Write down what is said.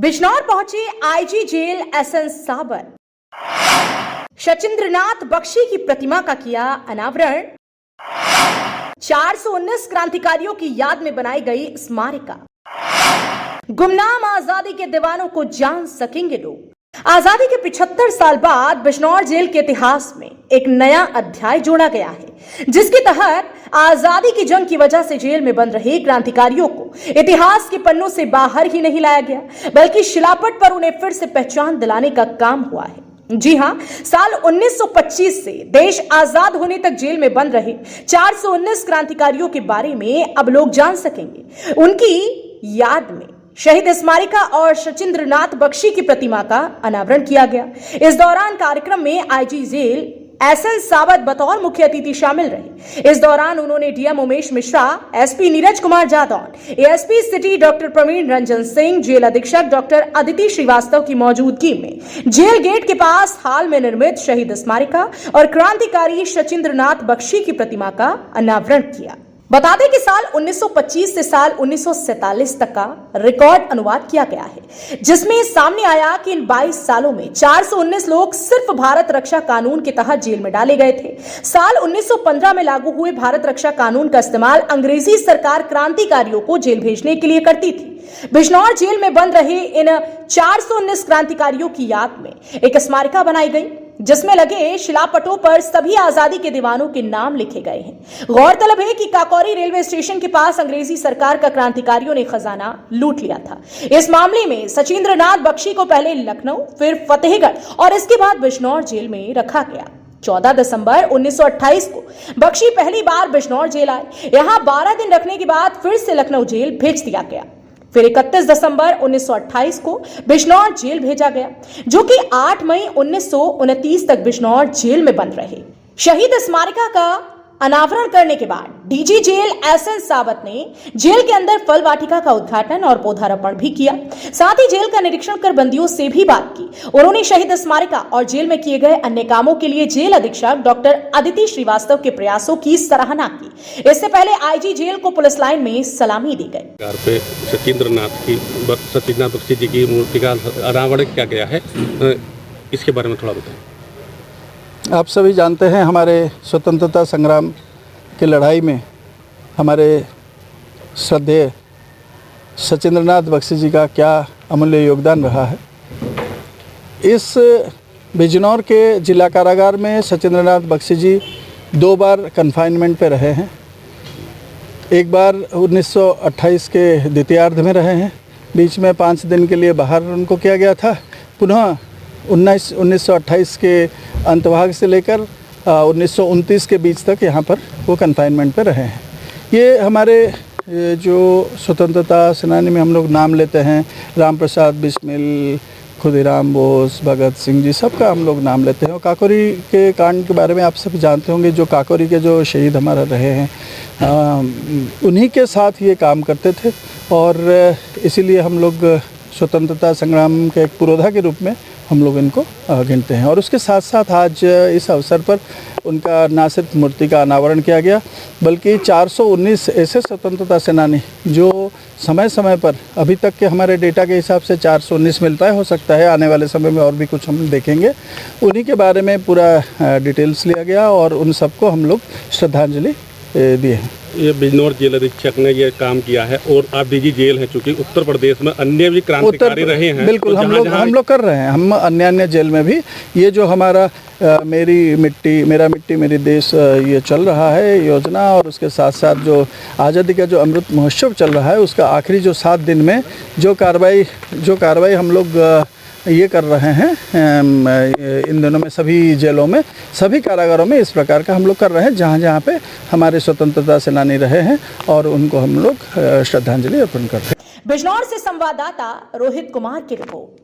बिजनौर पहुंचे IG jail SN साबत। सचिंद्रनाथ बख्शी की प्रतिमा का किया अनावरण। 419 क्रांतिकारियों की याद में बनाई गई स्मारिका। गुमनाम आजादी के दीवानों को जान सकेंगे लोग। आजादी के 75 साल बाद बिजनौर जेल के इतिहास में एक नया अध्याय जोड़ा गया है, जिसके तहत आजादी की जंग की वजह से जेल में बंद रहे क्रांतिकारियों को इतिहास के पन्नों से बाहर ही नहीं लाया गया, बल्कि शिलापट पर उन्हें फिर से पहचान दिलाने का काम हुआ है। जी हां, साल 1925 से देश आजाद होने तक जेल में बंद रहे 419 क्रांतिकारियों के बारे में अब लोग जान सकेंगे। उनकी याद में शहीद स्मारिका और सचिंद्रनाथ बख्शी की प्रतिमा का अनावरण किया गया। इस दौरान कार्यक्रम में आईजी जेल एसएन साबत बतौर मुख्य अतिथि शामिल रहे। इस दौरान उन्होंने DM Umesh Mishra, SP Neeraj Kumar Jadaun, ASP city doctor Praveen Ranjan Singh, jail अधीक्षक डॉक्टर अदिति श्रीवास्तव की मौजूदगी में जेल गेट के पास हाल में निर्मित शहीद स्मारिका और क्रांतिकारी सचिंद्रनाथ बख्शी की प्रतिमा का अनावरण किया। बता दें कि साल 1925 से साल 1947 तक का रिकॉर्ड अनुवाद किया गया है, जिसमें सामने आया कि इन 22 सालों में 419 लोग सिर्फ भारत रक्षा कानून के तहत जेल में डाले गए थे। साल 1915 में लागू हुए भारत रक्षा कानून का इस्तेमाल अंग्रेजी सरकार क्रांतिकारियों को जेल भेजने के लिए करती थी। बिजनौर जेल में बंद रहे इन 419 क्रांतिकारियों की याद में एक स्मारिका बनाई गई, जिसमें लगे शिलापटों पर सभी आजादी के दीवानों के नाम लिखे गए हैं। गौरतलब है कि काकोरी रेलवे स्टेशन के पास अंग्रेजी सरकार का क्रांतिकारियों ने खजाना लूट लिया था। इस मामले में सचिंद्रनाथ बख्शी को पहले लखनऊ, फिर फतेहगढ़ और इसके बाद बिजनौर जेल में रखा गया। 14 दिसंबर 1928 को बख्शी पहली बार बिजनौर जेल आए। यहां 12 दिन रखने के बाद फिर से लखनऊ जेल भेज दिया गया। फिर 31 दिसंबर 1928 को बिजनौर जेल भेजा गया, जो कि 8 मई 1929 तक बिजनौर जेल में बंद रहे। शहीद स्मारिका का अनावरण करने के बाद डीजी जेल एसएन साबत ने जेल के अंदर फल वाटिका का उद्घाटन और पौधारोपण भी किया। साथ ही जेल का निरीक्षण कर बंदियों से भी बात की। उन्होंने शहीद स्मारिका और जेल में किए गए अन्य कामों के लिए जेल अधीक्षक डॉक्टर अदिति श्रीवास्तव के प्रयासों की सराहना की। इससे पहले आईजी जेल को पुलिस लाइन में सलामी दी गई। सचिंद्रनाथ बख्शी जी की मूर्ति का अनावरण किया गया है, इसके बारे में थोड़ा बताएं। आप सभी जानते हैं हमारे स्वतंत्रता संग्राम की लड़ाई में हमारे श्रद्धेय सचिंद्रनाथ बख्शी जी का क्या अमूल्य योगदान रहा है। इस बिजनौर के जिला कारागार में सचिंद्रनाथ बख्शी जी 2 बार कन्फाइनमेंट पे रहे हैं। एक बार 1928 के द्वितीयार्ध में रहे हैं, बीच में 5 दिन के लिए बाहर उनको किया गया था। पुनः 1928 के अंतभाग से लेकर 1929 के बीच तक यहाँ पर वो कन्फाइनमेंट पर रहे हैं। ये हमारे जो स्वतंत्रता सेनानी में हम लोग नाम लेते हैं, राम प्रसाद बिस्मिल, खुदीराम बोस, भगत सिंह जी, सबका हम लोग नाम लेते हैं। और काकोरी के कांड के बारे में आप सब जानते होंगे, जो काकोरी के जो शहीद हमारा रहे हैं, उन्हीं के साथ ये काम करते थे। और इसीलिए हम लोग स्वतंत्रता संग्राम के एक पुरोधा के रूप में हम लोग इनको गिनते हैं। और उसके साथ साथ आज इस अवसर पर उनका न सिर्फ मूर्ति का अनावरण किया गया, बल्कि 419 ऐसे स्वतंत्रता सेनानी जो समय समय पर, अभी तक के हमारे डेटा के हिसाब से 419 मिलता है, हो सकता है आने वाले समय में और भी कुछ हम देखेंगे, उन्हीं के बारे में पूरा डिटेल्स लिया गया और उन सबको हम लोग श्रद्धांजलि दिए हैं। ये बिजनौर जेल अधीक्षक ने ये काम किया है और आप डीजी जेल हैं, चूँकि उत्तर प्रदेश में अन्य भी क्रांतिकारी रहे हैं। बिल्कुल, तो हम लोग कर रहे हैं। हम अन्य जेल में भी ये जो हमारा मेरी मिट्टी मेरा मिट्टी मेरी देश ये चल रहा है योजना, और उसके साथ साथ जो आज़ादी का जो अमृत महोत्सव चल रहा है, उसका आखिरी जो 7 दिन में जो कार्रवाई हम लोग ये कर रहे हैं इन दिनों में सभी जेलों में, सभी कारागारों में इस प्रकार का हम लोग कर रहे हैं, जहाँ जहाँ पे हमारे स्वतंत्रता सेनानी रहे हैं, और उनको हम लोग श्रद्धांजलि अर्पण कर रहे हैं। बिजनौर से संवाददाता रोहित कुमार की रिपोर्ट।